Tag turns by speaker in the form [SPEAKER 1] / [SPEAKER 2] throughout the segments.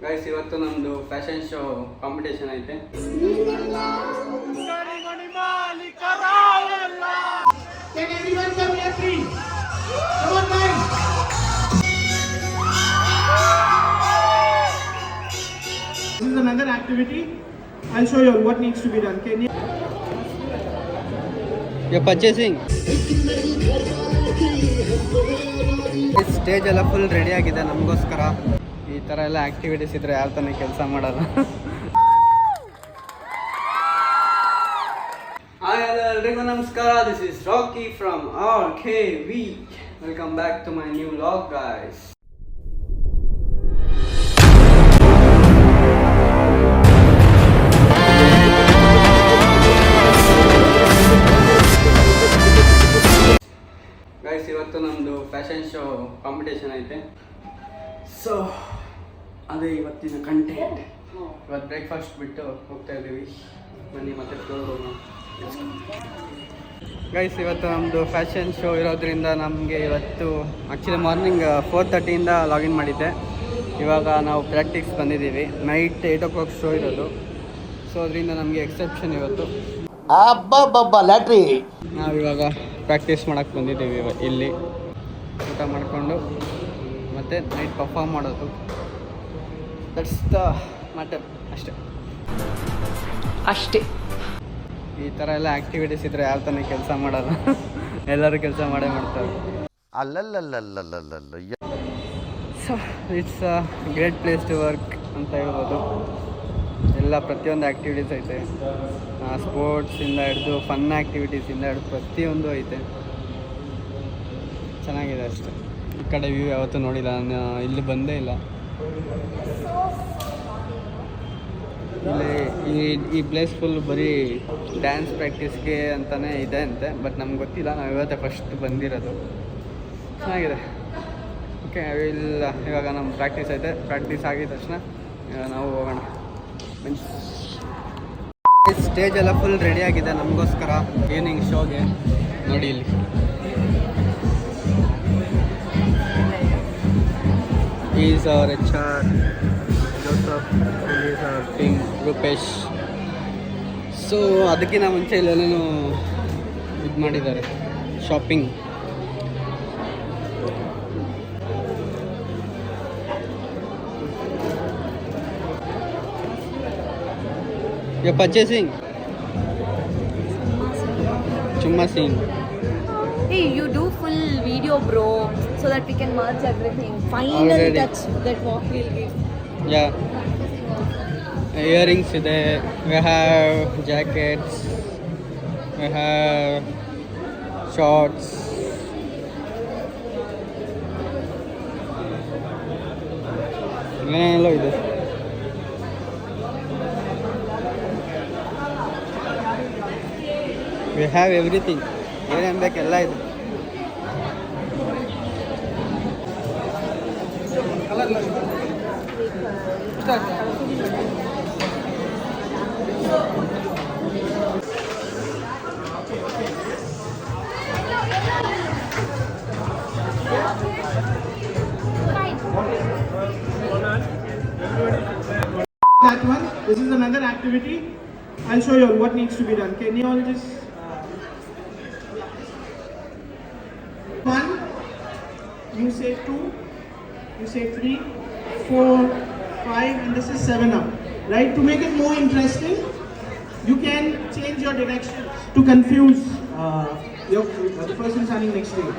[SPEAKER 1] Guys ಇವತ್ತು ನಮ್ಮದು fashion show competition ಐತೆ.
[SPEAKER 2] This is another activity. I'll show you what needs to be done. Can you?
[SPEAKER 1] You're purchasing. Stage ಎಲ್ಲ full ready ಆಗಿದೆ ನಮಗೋಸ್ಕರ. ಈ ಥರ ಎಲ್ಲ ಆ್ಯಕ್ಟಿವಿಟೀಸ್ ಇದ್ದರೆ ಯಾರು ತಾನೇ ಕೆಲಸ ಮಾಡಲ್ಲ. ಹಾಯ್ ಹಲೋ ಎಲ್ರಿಗೂ ನಮಸ್ಕಾರ. This is Rocky from RKV. Welcome back to my new vlog guys. Guys ಇವತ್ತು ನಮ್ಮದು ಫ್ಯಾಷನ್ ಶೋ ಕಾಂಪಿಟೇಷನ್ ಐತೆ. ಸೊ ಅದೇ ಇವತ್ತಿನ ಕಂಟೆಂಟ್. ಇವತ್ತು ಬ್ರೇಕ್ಫಾಸ್ಟ್ ಬಿಟ್ಟು ಹೋಗ್ತಾ ಇದ್ದೀವಿ. ಬನ್ನಿ ಮತ್ತೆ ಹೋಗೋಣ. ಗೈಸ್ ಇವತ್ತು ನಮ್ಮದು ಫ್ಯಾಷನ್ ಶೋ ಇರೋದ್ರಿಂದ ನಮಗೆ ಇವತ್ತು ಆ್ಯಕ್ಚುಲಿ ಮಾರ್ನಿಂಗ್ 4:30 ಲಾಗಿನ್ ಮಾಡಿದ್ದೆ. ಇವಾಗ ನಾವು ಪ್ರಾಕ್ಟೀಸ್ ಬಂದಿದ್ದೀವಿ. ನೈಟ್ 8 o'clock ಶೋ ಇರೋದು. ಸೊ ಅದರಿಂದ ನಮಗೆ ಎಕ್ಸೆಪ್ಷನ್ ಇವತ್ತು.
[SPEAKER 3] ಲ್ಯಾಟ್ರಿ
[SPEAKER 1] ನಾವಿವಾಗ ಪ್ರಾಕ್ಟೀಸ್ ಮಾಡೋಕ್ಕೆ ಬಂದಿದ್ದೀವಿ ಇಲ್ಲಿ. ಊಟ ಮಾಡಿಕೊಂಡು ಮತ್ತು ನೈಟ್ ಪರ್ಫಾರ್ಮ್ ಮಾಡೋದು. That's the matter. ಅಷ್ಟೇ. ಈ ಥರ ಎಲ್ಲ ಆ್ಯಕ್ಟಿವಿಟೀಸ್ ಇದ್ದರೆ ಯಾರು ತಾನೇ ಕೆಲಸ ಮಾಡಲ್ಲ. ಎಲ್ಲರೂ ಕೆಲಸ ಮಾಡೇ ಮಾಡ್ತಾರೆ. So it's a great place to work ಅಂತ ಹೇಳ್ಬೋದು. ಎಲ್ಲ ಪ್ರತಿಯೊಂದು ಆ್ಯಕ್ಟಿವಿಟೀಸ್ ಐತೆ. ಸ್ಪೋರ್ಟ್ಸಿಂದ ಹಿಡಿದು ಫನ್ ಆ್ಯಕ್ಟಿವಿಟೀಸಿಂದ ಹಿಡಿದು ಪ್ರತಿಯೊಂದು ಐತೆ. ಚೆನ್ನಾಗಿದೆ ಅಷ್ಟೇ. ಈ ಕಡೆ ವ್ಯೂ ಯಾವತ್ತೂ ನೋಡಿಲ್ಲ ನಾನು. ಇಲ್ಲಿ ಬಂದೇ ಇಲ್ಲ. ಇಲ್ಲಿ ಈ ಪ್ಲೇಸ್ ಫುಲ್ ಬರೀ ಡ್ಯಾನ್ಸ್ ಪ್ರಾಕ್ಟೀಸ್ಗೆ ಅಂತಲೇ ಇದೆ ಅಂತೆ. ಬಟ್ ನಮ್ಗೆ ಗೊತ್ತಿಲ್ಲ. ನಾವು ಇವತ್ತೇ ಫಸ್ಟ್ ಬಂದಿರೋದು. ಚೆನ್ನಾಗಿದೆ. ಓಕೆ ಇವಾಗ ನಮ್ಮ ಪ್ರಾಕ್ಟೀಸ್ ಐತೆ. ಪ್ರಾಕ್ಟೀಸ್ ಆಗಿದ ತಕ್ಷಣ ನಾವು ಹೋಗೋಣ. ಸ್ಟೇಜ್ ಎಲ್ಲ ಫುಲ್ ರೆಡಿ ಆಗಿದೆ ನಮಗೋಸ್ಕರ ಈವ್ನಿಂಗ್ ಶೋಗೆ. ನೋಡಿ ಇಲ್ಲಿ is our HR Joseph, is our king Rupesh. So ಅದಕ್ಕಿಂತ ಮುಂಚೆ ಇಲ್ಲೆಲ್ಲೂ ಇದು ಮಾಡಿದ್ದಾರೆ, shopping. You're purchasing? Chumma Singh.
[SPEAKER 4] Hey, you do full video, bro, so that we can merge everything. Finally,
[SPEAKER 1] Already.
[SPEAKER 4] that's that what we'll give.
[SPEAKER 1] Yeah. Earrings ಇದೆ. We have jackets. We have shorts. ಏನೆಲ್ಲ ಇದೆ. We have everything. ಏನೇನು ಬೇಕು ಎಲ್ಲ ಇದೆ.
[SPEAKER 2] That one. This is another activity. I'll show you what needs to be done. Can you all just? 1, you say 2, you say 3, 4, 5, and this is 7 up. Right? To make it more interesting, you can change your directions to confuse the person standing next to you.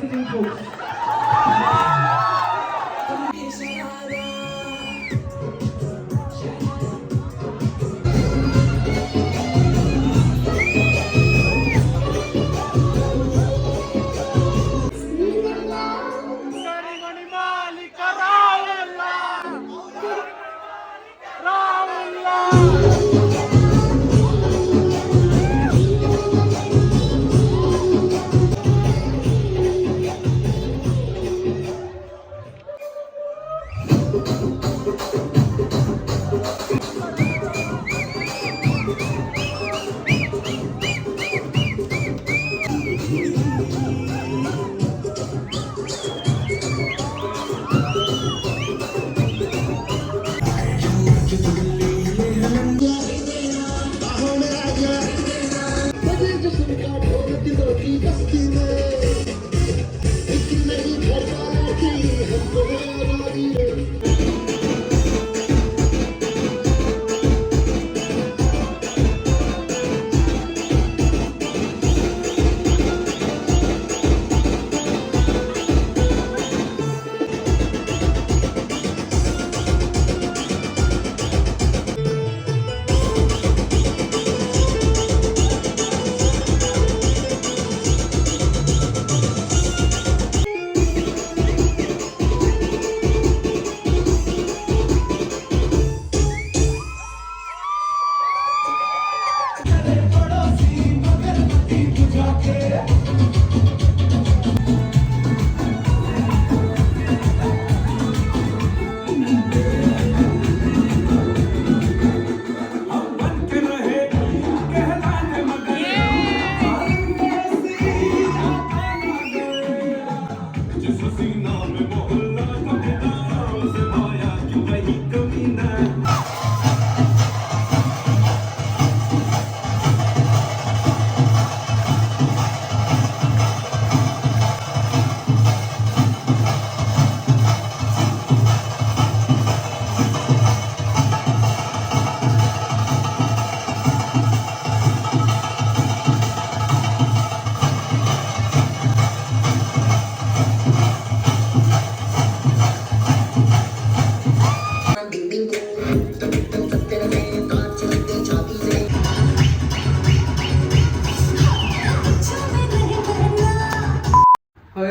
[SPEAKER 2] sitting folks.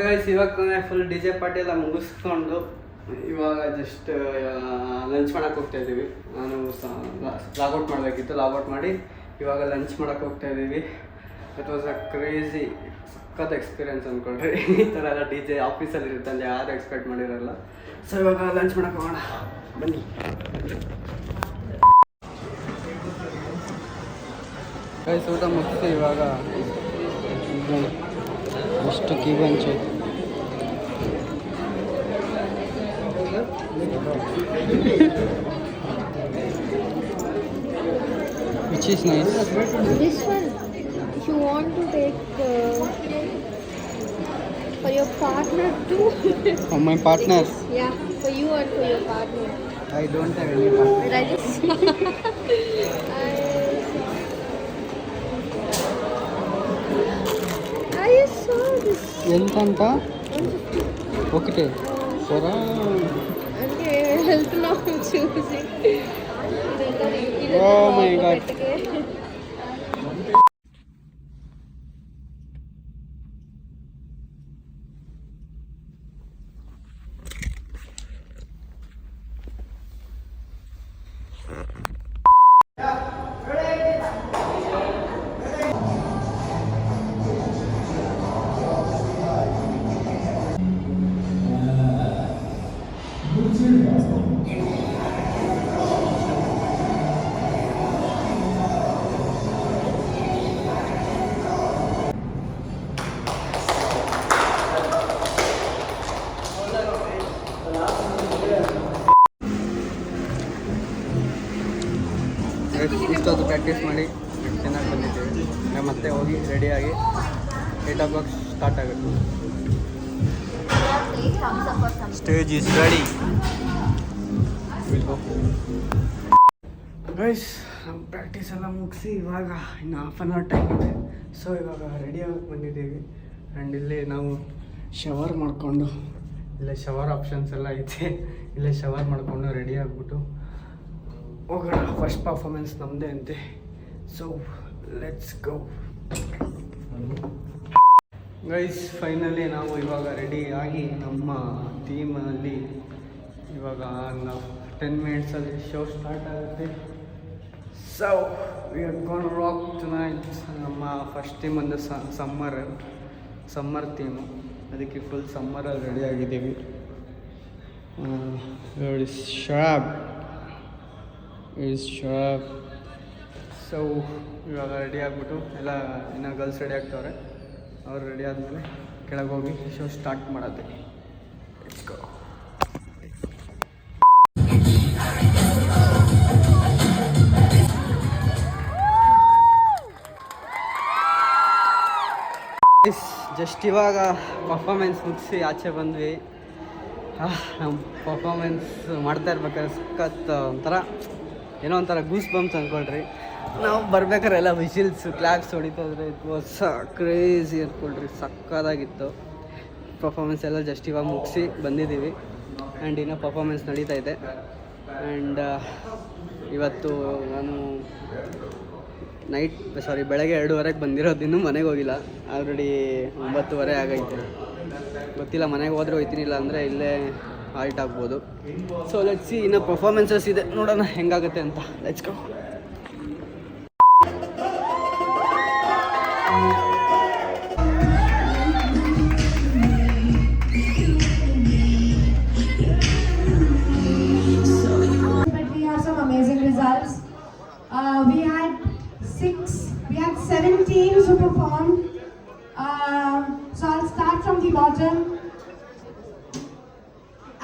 [SPEAKER 1] Guys ಇವಾಗ ತಾನೇ full D J party ಎಲ್ಲ ಮುಗಿಸ್ಕೊಂಡು ಇವಾಗ just lunch ಮಾಡೋಕ್ಕೆ ಹೋಗ್ತಾ ಇದ್ದೀವಿ. ನಾನು logout ಮಾಡಬೇಕಿತ್ತು, ಲಾಗೌಟ್ ಮಾಡಿ ಇವಾಗ ಲಂಚ್ ಮಾಡೋಕ್ಕೆ ಹೋಗ್ತಾ ಇದ್ದೀವಿ. ಇಟ್ ವಾಸ್ ಅ ಕ್ರೇಜಿ ಸಖತ್ ಎಕ್ಸ್ಪೀರಿಯನ್ಸ್ ಅಂದ್ಕೊಳ್ರಿ. ಈ ಥರ ಎಲ್ಲ ಡಿ ಜೆ ಆಫೀಸಲ್ಲಿ ಇರುತ್ತೆ ಅಲ್ಲಿ ಯಾರು ಎಕ್ಸ್ಪೆಕ್ಟ್ ಮಾಡಿರಲ್ಲ. ಸೊ ಇವಾಗ ಲಂಚ್ ಮಾಡೋಕ್ಕೆ ಹೋಗೋಣ ಬನ್ನಿ. ಗೈಸ್ ಊಟ ಮುಗಿಸಿ ಇವಾಗ ಅಷ್ಟು key bunch which is nice.
[SPEAKER 4] This one, if you want to take for your partner too.
[SPEAKER 1] For my partner?
[SPEAKER 4] Yeah, for you and for your partner.
[SPEAKER 1] I don't have any partner.
[SPEAKER 4] But I just I saw this.
[SPEAKER 1] ಎಂತಂತ okay sir
[SPEAKER 4] అంటే వెళ్తున్నాం చూసి
[SPEAKER 1] Oh my God. ಇಷ್ಟೊಂದು practice ಮಾಡಿ ಚೆನ್ನಾಗಿ ಬಂದಿದ್ದೀವಿ. ಮತ್ತೆ ಹೋಗಿ ರೆಡಿಯಾಗಿ 8 o'clock ಸ್ಟಾರ್ಟ್ ಆಗುತ್ತೆ. Stage is ready. ಗೈಸ್ ನಮ್ಮ ಪ್ರಾಕ್ಟೀಸ್ ಎಲ್ಲ ಮುಗಿಸಿ ಇವಾಗ ಇನ್ನು 1/2 hour ಟೈಮ್ ಇದೆ. ಸೊ ಇವಾಗ ರೆಡಿ ಆಗಕ್ಕೆ ಬಂದಿದ್ದೀವಿ. ಆ್ಯಂಡ್ ಇಲ್ಲಿ ನಾವು
[SPEAKER 2] ಶವರ್ ಮಾಡಿಕೊಂಡು
[SPEAKER 1] ಇಲ್ಲೇ ಶವರ್ ಆಪ್ಷನ್ಸ್ ಎಲ್ಲ ಐತೆ, ಇಲ್ಲೇ ಶವರ್ ಮಾಡಿಕೊಂಡು ರೆಡಿ ಆಗಿಬಿಟ್ಟು ಹೋಗೋಣ. ಫಸ್ಟ್ ಪರ್ಫಾರ್ಮೆನ್ಸ್ ನಮ್ಮದೇ ಅಂತೆ. So let's go guys. Finally ನಾವು ಇವಾಗ ರೆಡಿ ಆಗಿ ನಮ್ಮ ಥೀಮಲ್ಲಿ ಇವಾಗ ನಾವು 10 ಮಿನಿಟ್ಸಲ್ಲಿ ಶೋ ಸ್ಟಾರ್ಟ್ ಆಗುತ್ತೆ. So we are gonna rock tonight. ನಮ್ಮ ಫಸ್ಟ್ ಥೀಮ್ ಒಂದು ಸಮ್ಮರ್ ಥೀಮು, ಅದಕ್ಕೆ ಫುಲ್ ಸಮ್ಮರಲ್ಲಿ ರೆಡಿ ಆಗಿದ್ದೀವಿ. ಶಾಪ್. ಸೊ ಇವಾಗ ರೆಡಿ ಆಗಿಬಿಟ್ಟು ಎಲ್ಲ ಇನ್ನೂ ಗರ್ಲ್ಸ್ ರೆಡಿ ಆಗ್ತವ್ರೆ. ಅವ್ರು ರೆಡಿ ಆದಮೇಲೆ ಕೆಳಗೆ ಹೋಗಿ ಶೋ ಸ್ಟಾರ್ಟ್ ಮಾಡೋದು. Let's go. ಜಸ್ಟ್ ಇವಾಗ ಪರ್ಫಾಮೆನ್ಸ್ ಮುಗಿಸಿ ಆಚೆ ಬಂದ್ವಿ. ನಮ್ಮ ಪರ್ಫಾಮೆನ್ಸ್ ಮಾಡ್ತಾ ಇರ್ಬೇಕಾದ್ರೆ ಸಖತ್ ಒಂಥರ ಏನೋ ಒಂಥರ ಗೂಸ್ ಬಂಪ್ಸ್ ಅಂದ್ಕೊಳ್ರಿ. ನಾವು ಬರ್ಬೇಕಾದ್ರೆ ಎಲ್ಲ ವಿಷಿಲ್ಸ್ ಕ್ಲಾಪ್ಸ್ ಹೊಡಿತಾ ಇದ್ರೆ ಇಟ್ ವಾಸ್ ಕ್ರೇಜಿ ಅಂದ್ಕೊಳ್ರಿ, ಸಕ್ಕದಾಗಿತ್ತು. ಪರ್ಫಾಮೆನ್ಸ್ ಎಲ್ಲ ಜಸ್ಟ್ ಇವಾಗ ಮುಗಿಸಿ ಬಂದಿದ್ದೀವಿ ಆ್ಯಂಡ್ ಇನ್ನೂ ಪರ್ಫಾಮೆನ್ಸ್ ನಡೀತಾ ಇದೆ. ಆ್ಯಂಡ್ ಇವತ್ತು ನಾನು ಬೆಳಗ್ಗೆ 2:30ಗೆ ಬಂದಿರೋದು, ಇನ್ನೂ ಮನೆಗೆ ಹೋಗಿಲ್ಲ. ಆಲ್ರೆಡಿ 9:30 ಆಗೈತೆ. ಗೊತ್ತಿಲ್ಲ, ಮನೆಗೆ ಹೋದರೆ ಹೋಯ್ತೀನಿ, ಇಲ್ಲ ಅಂದರೆ ಇಲ್ಲೇ ಹಾಲ್ಟ್ ಆಗ್ಬೋದು. ಸೊ ಲೆಟ್ಸ್ ಸಿ, ಇನ್ನೂ ಪರ್ಫಾರ್ಮೆನ್ಸಸ್ ಇದೆ, ನೋಡೋಣ ಹೆಂಗಾಗುತ್ತೆ ಅಂತ. Let's go.
[SPEAKER 5] But we have some amazing results. We had 7 teams who performed. So I'll start from the bottom.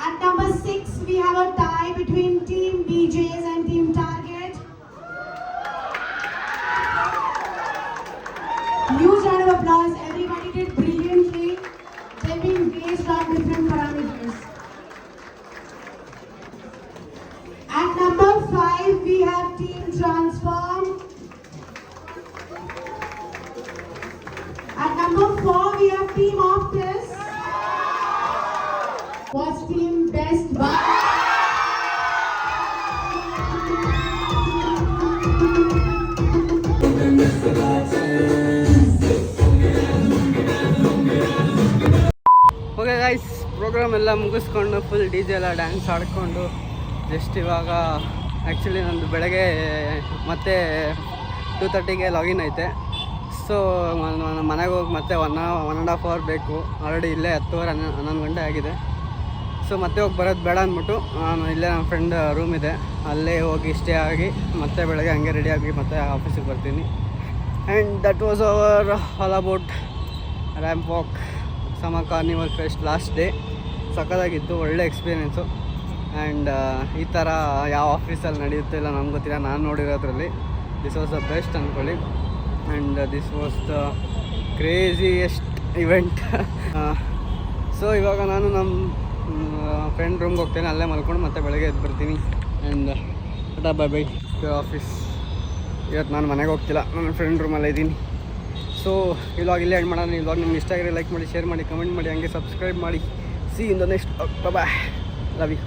[SPEAKER 5] At number 6, we have a tie between Team BJs and Team Target. Huge round of applause. Everybody did brilliantly. They've been based on different parameters. At number 5, we have Team Transform. At number 4, we have Team Optus. What's Team Best Buy?
[SPEAKER 1] Okay guys, program ಎಲ್ಲ ಮುಗಿಸ್ಕೊಂಡು full DJ ಎಲ್ಲ dance ಆಡ್ಕೊಂಡು just ಇವಾಗ actually ನಂದು ಬೆಳಗ್ಗೆ ಮತ್ತೆ 2:30ಗೆ login ಐತೆ. So ಮನೆಗೆ ಹೋಗಿ ಮತ್ತೆ 1.5 ಅವರ್ ಬೇಕು. ಆಲ್ರೆಡಿ ಇಲ್ಲೇ 10:11 ಗಂಟೆ ಆಗಿದೆ. ಸೊ ಮತ್ತೆ ಹೋಗಿ ಬರೋದು ಬೇಡ ಅಂದ್ಬಿಟ್ಟು ನಾನು ಇಲ್ಲೇ ನನ್ನ ಫ್ರೆಂಡ್ ರೂಮ್ ಇದೆ, ಅಲ್ಲೇ ಹೋಗಿ ಸ್ಟೇ ಆಗಿ ಮತ್ತೆ ಬೆಳಗ್ಗೆ ಹಂಗೆ ರೆಡಿಯಾಗಿ ಮತ್ತೆ ಆಫೀಸಿಗೆ ಬರ್ತೀನಿ. And that was our all about ramp walk ಸಮ ಕಾರ್ನಿವಲ್ ಫೆಸ್ಟ್ ಲಾಸ್ಟ್ ಡೇ. ಸಖತ್ತಾಗಿತ್ತು, ಒಳ್ಳೆ ಎಕ್ಸ್ಪೀರಿಯೆನ್ಸು. ಆ್ಯಂಡ್ ಈ ಥರ ಯಾವ ಆಫೀಸಲ್ಲಿ ನಡೆಯುತ್ತೆ ಇಲ್ಲ ನಮ್ಗೆ ಗೊತ್ತಿಲ್ಲ. ನಾನು ನೋಡಿರೋದ್ರಲ್ಲಿ ದಿಸ್ ವಾಸ್ ದ ಬೆಸ್ಟ್ ಅಂದ್ಕೊಳ್ಳಿ. And this was the craziest event. So ಇವಾಗ ನಾನು ನಮ್ಮ ಫ್ರೆಂಡ್ ರೂಮ್ಗೆ ಹೋಗ್ತೇನೆ, ಅಲ್ಲೇ ಮಲ್ಕೊಂಡು ಮತ್ತೆ ಬೆಳಗ್ಗೆ ಎದ್ದು ಬರ್ತೀನಿ. And tata bye by two office. ಇವತ್ತು ನಾನು ಮನೆಗೆ ಹೋಗ್ತಿಲ್ಲ, ನನ್ನ ಫ್ರೆಂಡ್ ರೂಮಲ್ಲೇ ಇದ್ದೀನಿ. ಸೊ ಇವಾಗ ಇಲ್ಲೇ ಎಂಡ್ ಮಾಡೋಣ. ಇವಾಗ ನಿಮ್ಗೆ ಇಷ್ಟ ಆಗಿರೋ ಲೈಕ್ ಮಾಡಿ, ಶೇರ್ ಮಾಡಿ, ಕಮೆಂಟ್ ಮಾಡಿ, ಹಂಗೆ ಸಬ್ಸ್ಕ್ರೈಬ್ ಮಾಡಿ. See in the next. Bye, love you.